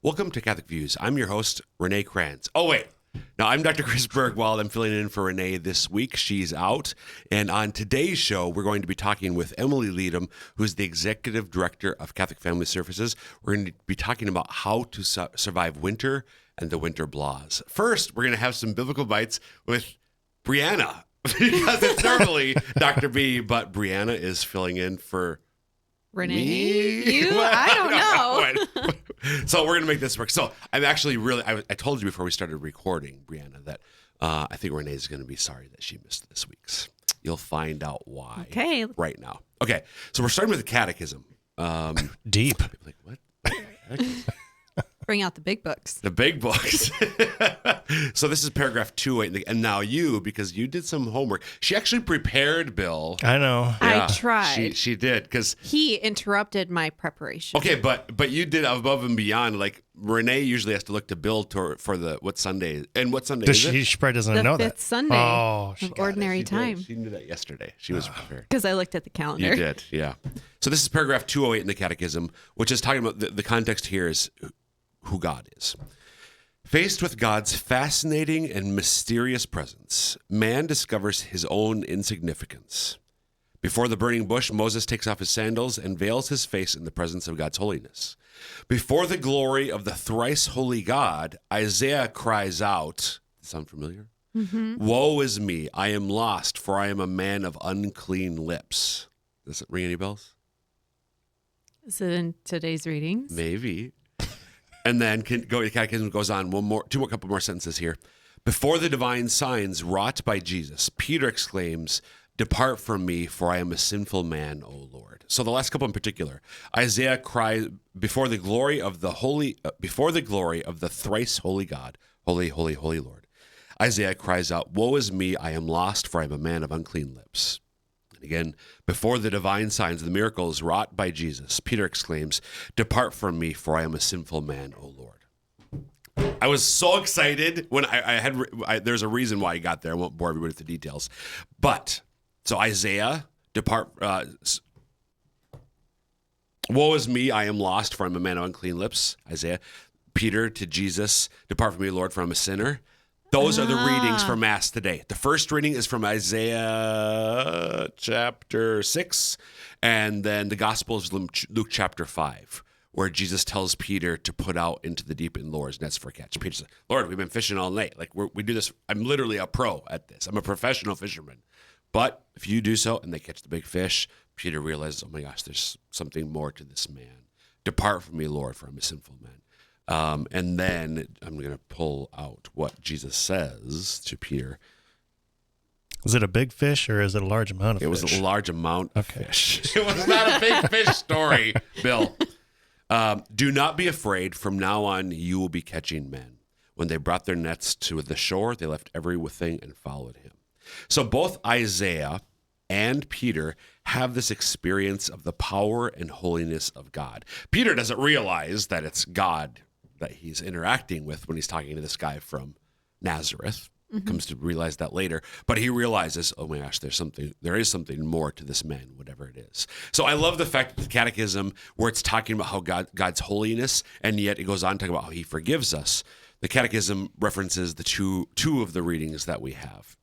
Welcome to Catholic Views. I'm your host, Renee Kranz. Oh, wait. Now, I'm Dr. Chris Bergwald. I'm filling in for Renee this week. She's out. And on today's show, we're going to be talking with Emily Leadham, who's the Executive Director of Catholic Family Services. We're going to be talking about how to survive winter and the winter blahs. First, we're going to have some biblical bites with Brianna, because it's normally Dr. B, but Brianna is filling in for Renee. me? You? Well, I don't know. So we're going to make this work. So I'm actually really, I told you before we started recording, Brianna, that I think Renee's going to be sorry that she missed this week's. You'll find out why right now. Okay, so we're starting with the Catechism. Deep. Like, what? What the heck? Bring out the big books. The big books. So this is paragraph 208. And now you, because you did some homework. She actually prepared, Bill. I know. I tried. She did, because He interrupted my preparation. okay, but you did above and beyond. Like Renee usually has to look to Bill for the what Sunday and what Sunday is it? She probably doesn't The know fifth that. Sunday Oh, of Ordinary She did. Time. She knew that yesterday. She was prepared. Because I looked at the calendar. You did, yeah. So this is paragraph 208 in the Catechism, which is talking about the context here is who God is. Faced with God's fascinating and mysterious presence, man discovers his own insignificance. Before the burning bush, Moses takes off his sandals and veils his face in the presence of God's holiness. Before the glory of the thrice holy God, Isaiah cries out, sound familiar? Mm-hmm. Woe is me, I am lost, for I am a man of unclean lips. Does it ring any bells? Is it in today's readings? Maybe. And then the Catechism goes on couple more sentences here. Before the divine signs wrought by Jesus, Peter exclaims, "Depart from me, for I am a sinful man, O Lord." So the last couple in particular, Isaiah cries before the glory of the thrice holy God, holy, holy, holy Lord. Isaiah cries out, "Woe is me, I am lost, for I am a man of unclean lips." And again, before the divine signs, the miracles wrought by Jesus, Peter exclaims, "Depart from me, for I am a sinful man, O Lord." I was so excited when there's a reason why I got there. I won't bore everybody with the details. But, so Isaiah, woe is me, I am lost, for I'm a man of unclean lips. Isaiah. Peter to Jesus, "Depart from me, Lord, for I'm a sinner." Those are the readings for Mass today. The first reading is from Isaiah chapter 6, and then the Gospel is Luke chapter 5, where Jesus tells Peter to put out into the deep and lures nets for a catch. Peter says, "Lord, we've been fishing all night. Like we do this. I'm literally a pro at this. I'm a professional fisherman. But if you do so and they catch the big fish," Peter realizes, "Oh my gosh, there's something more to this man. Depart from me, Lord, for I'm a sinful man." And then I'm going to pull out what Jesus says to Peter. Is it a big fish or is it a large amount of fish? It was a large amount of fish. It was not a big fish story, Bill. "Do not be afraid. From now on, you will be catching men. When they brought their nets to the shore, they left everything and followed him." So both Isaiah and Peter have this experience of the power and holiness of God. Peter doesn't realize that it's God that he's interacting with when he's talking to this guy from Nazareth. Comes to realize that later, but he realizes, oh my gosh, there is something more to this man, whatever it is. So I love the fact that the Catechism, where it's talking about how God's holiness, and yet it goes on talking about how he forgives us. The Catechism references the two of the readings that we have.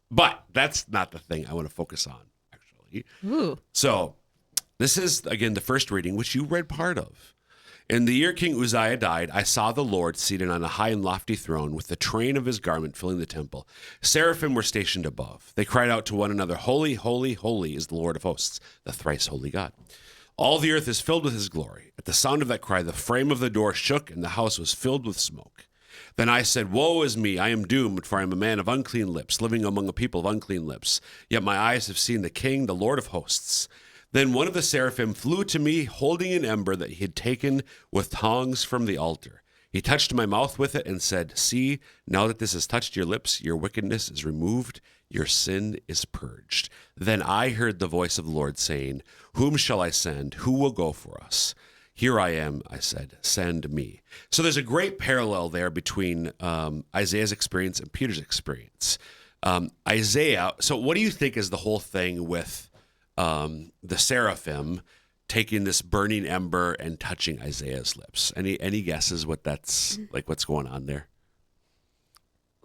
But that's not the thing I want to focus on, actually. Ooh. So this is, again, the first reading, which you read part of. "In the year King Uzziah died, I saw the Lord seated on a high and lofty throne with the train of his garment filling the temple. Seraphim were stationed above. They cried out to one another, 'Holy, holy, holy is the Lord of hosts, the thrice holy God. All the earth is filled with his glory.' At the sound of that cry, the frame of the door shook and the house was filled with smoke. Then I said, 'Woe is me, I am doomed, for I am a man of unclean lips, living among a people of unclean lips. Yet my eyes have seen the King, the Lord of hosts.' Then one of the seraphim flew to me, holding an ember that he had taken with tongs from the altar. He touched my mouth with it and said, 'See, now that this has touched your lips, your wickedness is removed, your sin is purged.' Then I heard the voice of the Lord saying, 'Whom shall I send? Who will go for us?' 'Here I am,' I said, 'send me.'" So there's a great parallel there between Isaiah's experience and Peter's experience. Isaiah, so what do you think is the whole thing with the seraphim taking this burning ember and touching Isaiah's lips. Any guesses what that's like? What's going on there?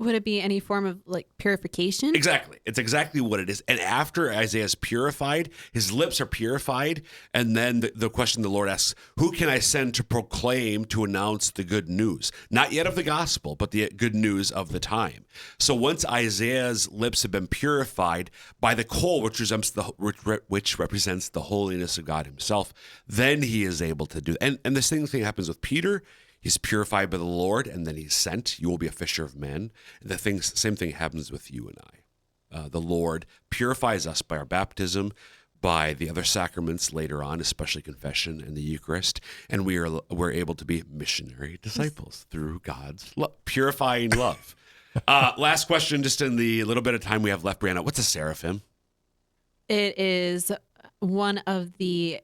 Would it be any form of like purification? Exactly. It's exactly what it is. And after Isaiah's purified, his lips are purified. And then the question the Lord asks, who can I send to proclaim, to announce the good news? Not yet of the gospel, but the good news of the time. So once Isaiah's lips have been purified by the coal, which represents the holiness of God himself, then he is able to do. And the same thing happens with Peter. He's purified by the Lord, and then he's sent. You will be a fisher of men. Same thing happens with you and I. The Lord purifies us by our baptism, by the other sacraments later on, especially confession and the Eucharist, and we're able to be missionary disciples through God's purifying love. Last question, just in the little bit of time we have left, Brianna. What's a seraphim? It is one of the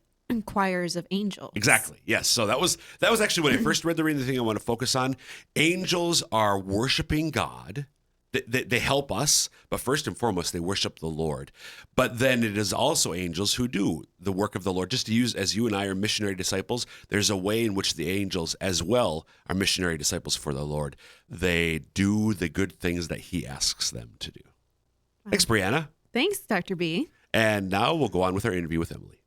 choirs of angels. Exactly. Yes. So that was actually when I first read the reading, the thing I want to focus on. Angels are worshiping God. They help us, but first and foremost, they worship the Lord. But then it is also angels who do the work of the Lord. Just to use, as you and I are missionary disciples, there's a way in which the angels as well are missionary disciples for the Lord. They do the good things that he asks them to do. Thanks, Brianna. Thanks, Dr. B. And now we'll go on with our interview with Emily.